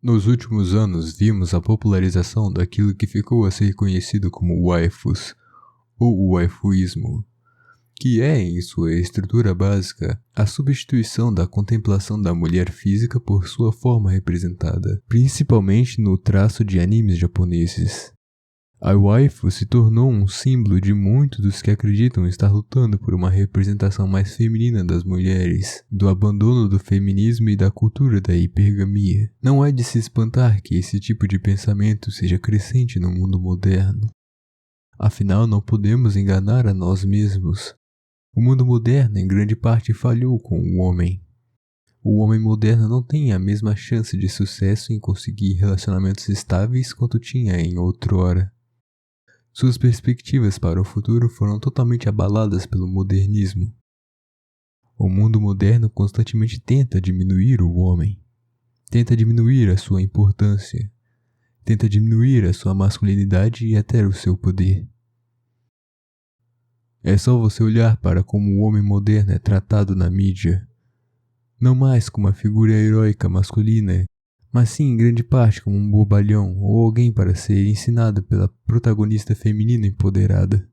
Nos últimos anos, vimos a popularização daquilo que ficou a ser conhecido como waifus, ou o waifuísmo, que é, em sua estrutura básica, a substituição da contemplação da mulher física por sua forma representada, principalmente no traço de animes japoneses. A waifu se tornou um símbolo de muitos dos que acreditam estar lutando por uma representação mais feminina das mulheres, do abandono do feminismo e da cultura da hipergamia. Não é de se espantar que esse tipo de pensamento seja crescente no mundo moderno. Afinal, não podemos enganar a nós mesmos. O mundo moderno, em grande parte, falhou com o homem. O homem moderno não tem a mesma chance de sucesso em conseguir relacionamentos estáveis quanto tinha em outrora. Suas perspectivas para o futuro foram totalmente abaladas pelo modernismo. O mundo moderno constantemente tenta diminuir o homem, tenta diminuir a sua importância, tenta diminuir a sua masculinidade e até o seu poder. É só você olhar para como o homem moderno é tratado na mídia, não mais como uma figura heróica masculina, mas sim em grande parte como um bobalhão ou alguém para ser ensinado pela protagonista feminina empoderada.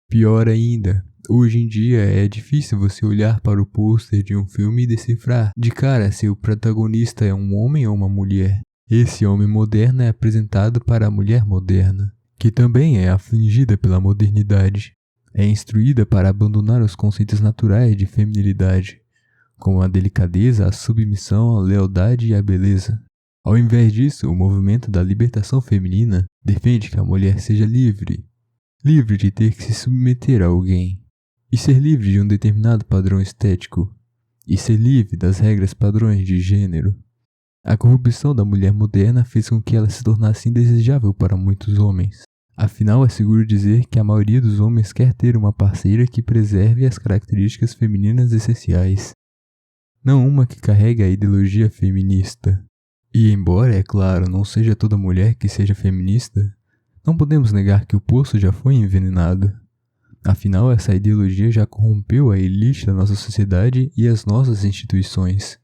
Pior ainda, hoje em dia é difícil você olhar para o pôster de um filme e decifrar de cara se o protagonista é um homem ou uma mulher. Esse homem moderno é apresentado para a mulher moderna, que também é afligida pela modernidade. É instruída para abandonar os conceitos naturais de feminilidade, como a delicadeza, a submissão, a lealdade e a beleza. Ao invés disso, o movimento da libertação feminina defende que a mulher seja livre de ter que se submeter a alguém, e ser livre de um determinado padrão estético, e ser livre das regras padrões de gênero. A corrupção da mulher moderna fez com que ela se tornasse indesejável para muitos homens. Afinal, é seguro dizer que a maioria dos homens quer ter uma parceira que preserve as características femininas essenciais, não uma que carregue a ideologia feminista. E embora, é claro, não seja toda mulher que seja feminista, não podemos negar que o poço já foi envenenado. Afinal, essa ideologia já corrompeu a elite da nossa sociedade e as nossas instituições,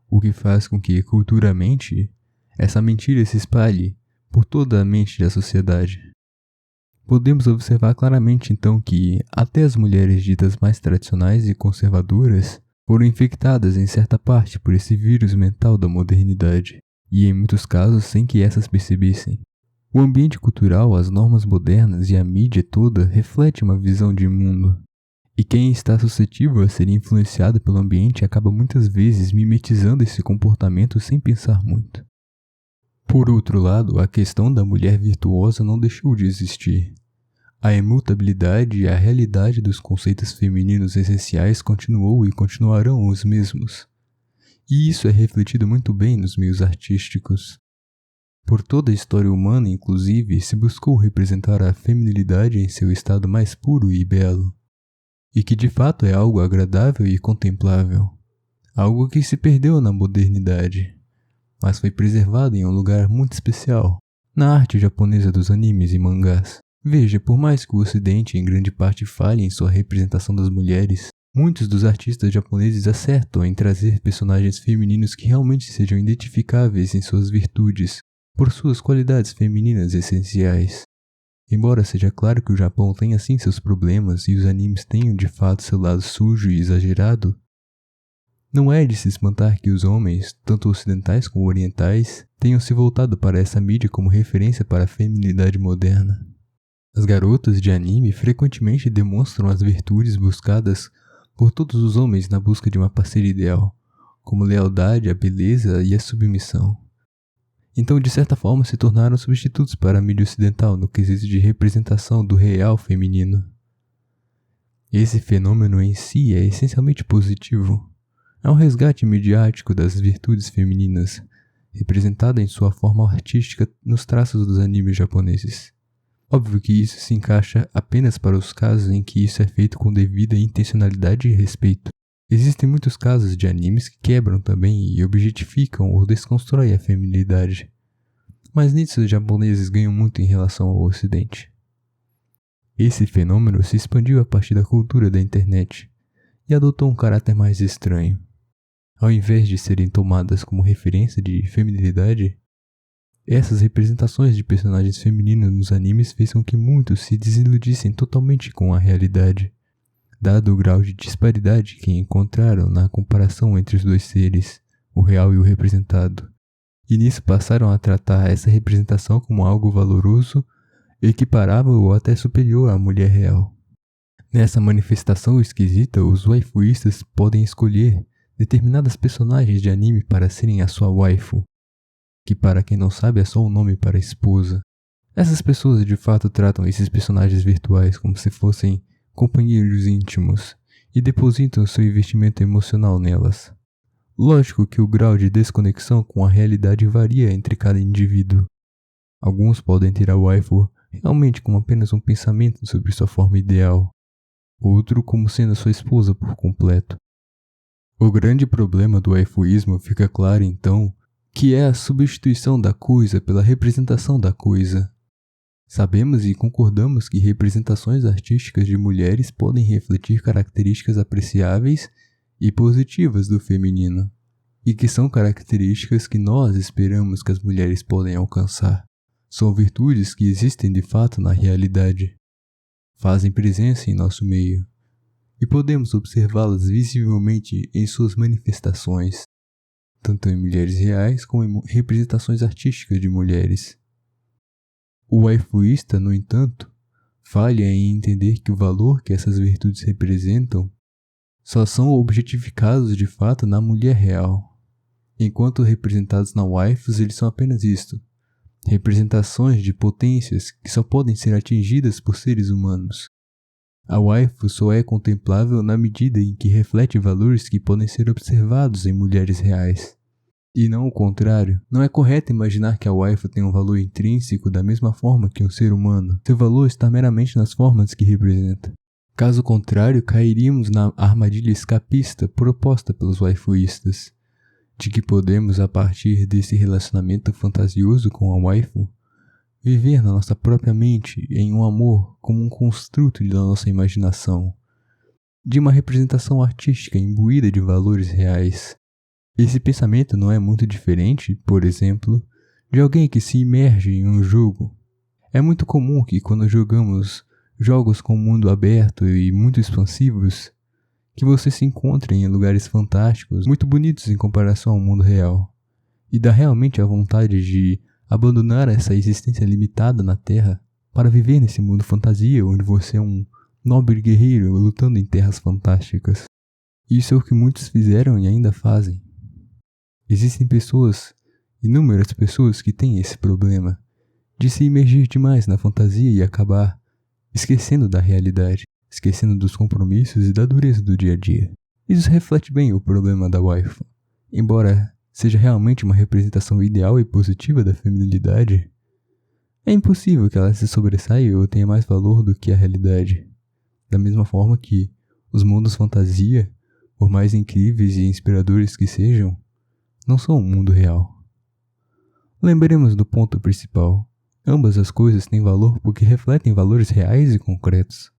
o que faz com que, culturalmente, essa mentira se espalhe por toda a mente da sociedade. Podemos observar claramente então que até as mulheres ditas mais tradicionais e conservadoras foram infectadas em certa parte por esse vírus mental da modernidade, e em muitos casos sem que essas percebessem. O ambiente cultural, as normas modernas e a mídia toda reflete uma visão de mundo, e quem está suscetível a ser influenciado pelo ambiente acaba muitas vezes mimetizando esse comportamento sem pensar muito. Por outro lado, a questão da mulher virtuosa não deixou de existir. A imutabilidade e a realidade dos conceitos femininos essenciais continuou e continuarão os mesmos. E isso é refletido muito bem nos meios artísticos. Por toda a história humana, inclusive, se buscou representar a feminilidade em seu estado mais puro e belo, e que de fato é algo agradável e contemplável, algo que se perdeu na modernidade, mas foi preservado em um lugar muito especial, na arte japonesa dos animes e mangás. Veja, por mais que o Ocidente em grande parte falhe em sua representação das mulheres, muitos dos artistas japoneses acertam em trazer personagens femininos que realmente sejam identificáveis em suas virtudes, por suas qualidades femininas essenciais. Embora seja claro que o Japão tenha sim seus problemas e os animes tenham de fato seu lado sujo e exagerado, não é de se espantar que os homens, tanto ocidentais como orientais, tenham se voltado para essa mídia como referência para a feminilidade moderna. As garotas de anime frequentemente demonstram as virtudes buscadas por todos os homens na busca de uma parceira ideal, como lealdade, a beleza e a submissão. Então, de certa forma, se tornaram substitutos para a mídia ocidental no quesito de representação do real feminino. Esse fenômeno em si é essencialmente positivo. É um resgate midiático das virtudes femininas, representada em sua forma artística nos traços dos animes japoneses. Óbvio que isso se encaixa apenas para os casos em que isso é feito com devida intencionalidade e respeito. Existem muitos casos de animes que quebram também e objetificam ou desconstroem a feminilidade. Mas nisso os japoneses ganham muito em relação ao Ocidente. Esse fenômeno se expandiu a partir da cultura da internet e adotou um caráter mais estranho. Ao invés de serem tomadas como referência de feminilidade, Essas representações de personagens femininos nos animes fez com que muitos se desiludissem totalmente com a realidade, dado o grau de disparidade que encontraram na comparação entre os dois seres, o real e o representado. E nisso passaram a tratar essa representação como algo valoroso, equiparável ou até superior à mulher real. Nessa manifestação esquisita, os waifuístas podem escolher determinadas personagens de anime para serem a sua waifu, que para quem não sabe é só um nome para esposa. Essas pessoas de fato tratam esses personagens virtuais como se fossem companheiros íntimos e depositam seu investimento emocional nelas. Lógico que o grau de desconexão com a realidade varia entre cada indivíduo. Alguns podem ter a waifu realmente como apenas um pensamento sobre sua forma ideal, outro como sendo sua esposa por completo. O grande problema do waifuísmo fica claro então, que é a substituição da coisa pela representação da coisa. Sabemos e concordamos que representações artísticas de mulheres podem refletir características apreciáveis e positivas do feminino, e que são características que nós esperamos que as mulheres podem alcançar. São virtudes que existem de fato na realidade, fazem presença em nosso meio, e podemos observá-las visivelmente em suas manifestações, tanto em mulheres reais como em representações artísticas de mulheres. O waifuísta, no entanto, falha em entender que o valor que essas virtudes representam só são objetificados de fato na mulher real, enquanto representados na waifus eles são apenas isto, representações de potências que só podem ser atingidas por seres humanos. A waifu só é contemplável na medida em que reflete valores que podem ser observados em mulheres reais. E não o contrário. Não é correto imaginar que a waifu tem um valor intrínseco da mesma forma que um ser humano. Seu valor está meramente nas formas que representa. Caso contrário, cairíamos na armadilha escapista proposta pelos waifuístas, de que podemos, a partir desse relacionamento fantasioso com a waifu, viver na nossa própria mente em um amor como um construto da nossa imaginação, de uma representação artística imbuída de valores reais. Esse pensamento não é muito diferente, por exemplo, de alguém que se imerge em um jogo. É muito comum que quando jogamos jogos com mundo aberto e muito expansivos, que você se encontre em lugares fantásticos, muito bonitos em comparação ao mundo real, e dá realmente a vontade de abandonar essa existência limitada na Terra para viver nesse mundo fantasia onde você é um nobre guerreiro lutando em terras fantásticas. Isso é o que muitos fizeram e ainda fazem. Existem pessoas, inúmeras pessoas que têm esse problema de se imergir demais na fantasia e acabar esquecendo da realidade, esquecendo dos compromissos e da dureza do dia a dia. Isso reflete bem o problema da waifu. Embora seja realmente uma representação ideal e positiva da feminilidade, é impossível que ela se sobressaia ou tenha mais valor do que a realidade. Da mesma forma que os mundos fantasia, por mais incríveis e inspiradores que sejam, não são um mundo real. Lembremos do ponto principal. Ambas as coisas têm valor porque refletem valores reais e concretos.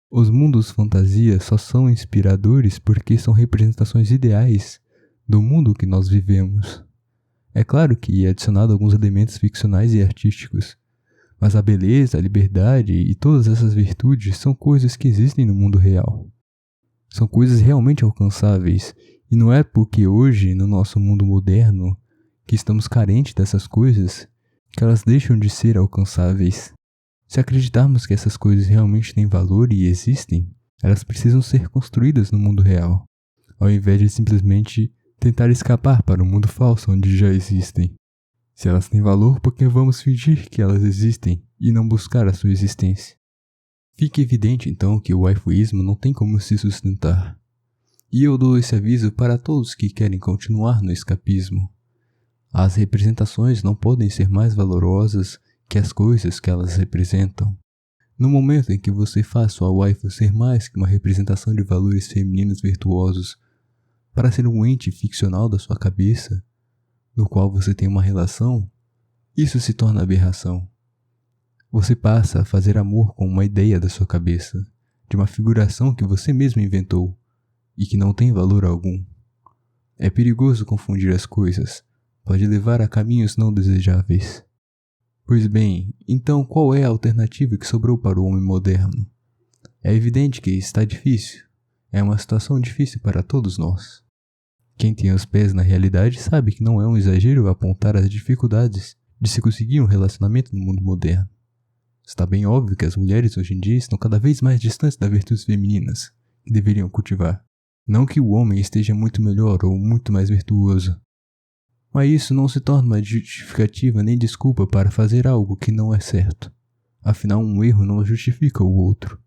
Os mundos fantasia só são inspiradores porque são representações ideais do mundo que nós vivemos. É claro que é adicionado alguns elementos ficcionais e artísticos, mas a beleza, a liberdade e todas essas virtudes são coisas que existem no mundo real. São coisas realmente alcançáveis, e não é porque hoje, no nosso mundo moderno, que estamos carentes dessas coisas, que elas deixam de ser alcançáveis. Se acreditarmos que essas coisas realmente têm valor e existem, elas precisam ser construídas no mundo real, ao invés de simplesmente tentar escapar para um mundo falso onde já existem. Se elas têm valor, por que vamos fingir que elas existem e não buscar a sua existência? Fica evidente então que o waifuísmo não tem como se sustentar. E eu dou esse aviso para todos que querem continuar no escapismo. As representações não podem ser mais valorosas que as coisas que elas representam. No momento em que você faz sua waifu ser mais que uma representação de valores femininos virtuosos para ser um ente ficcional da sua cabeça, no qual você tem uma relação, isso se torna aberração. Você passa a fazer amor com uma ideia da sua cabeça, de uma figuração que você mesmo inventou e que não tem valor algum. É perigoso confundir as coisas, pode levar a caminhos não desejáveis. Pois bem, então qual é a alternativa que sobrou para o homem moderno? É evidente que está difícil. É uma situação difícil para todos nós. Quem tem os pés na realidade sabe que não é um exagero apontar as dificuldades de se conseguir um relacionamento no mundo moderno. Está bem óbvio que as mulheres hoje em dia estão cada vez mais distantes das virtudes femininas que deveriam cultivar. Não que o homem esteja muito melhor ou muito mais virtuoso, mas isso não se torna uma justificativa nem desculpa para fazer algo que não é certo. Afinal, um erro não justifica o outro.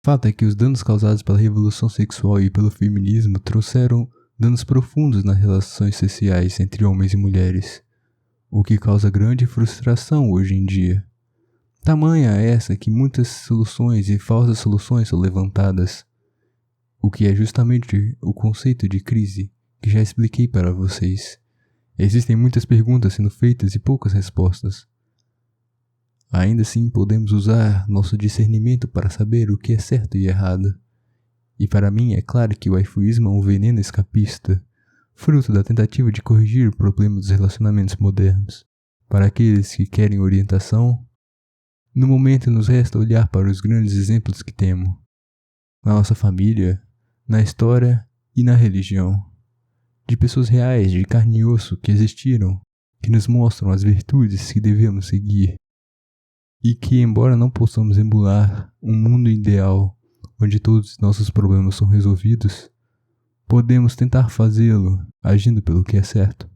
O fato é que os danos causados pela revolução sexual e pelo feminismo trouxeram danos profundos nas relações sociais entre homens e mulheres, o que causa grande frustração hoje em dia. Tamanha é essa que muitas soluções e falsas soluções são levantadas, o que é justamente o conceito de crise que já expliquei para vocês. Existem muitas perguntas sendo feitas e poucas respostas. Ainda assim, podemos usar nosso discernimento para saber o que é certo e errado. E para mim é claro que o waifuísmo é um veneno escapista, fruto da tentativa de corrigir o problema dos relacionamentos modernos. Para aqueles que querem orientação, no momento nos resta olhar para os grandes exemplos que temos, na nossa família, na história e na religião, de pessoas reais, de carne e osso que existiram, que nos mostram as virtudes que devemos seguir. E que, embora não possamos emular um mundo ideal onde todos os nossos problemas são resolvidos, podemos tentar fazê-lo agindo pelo que é certo.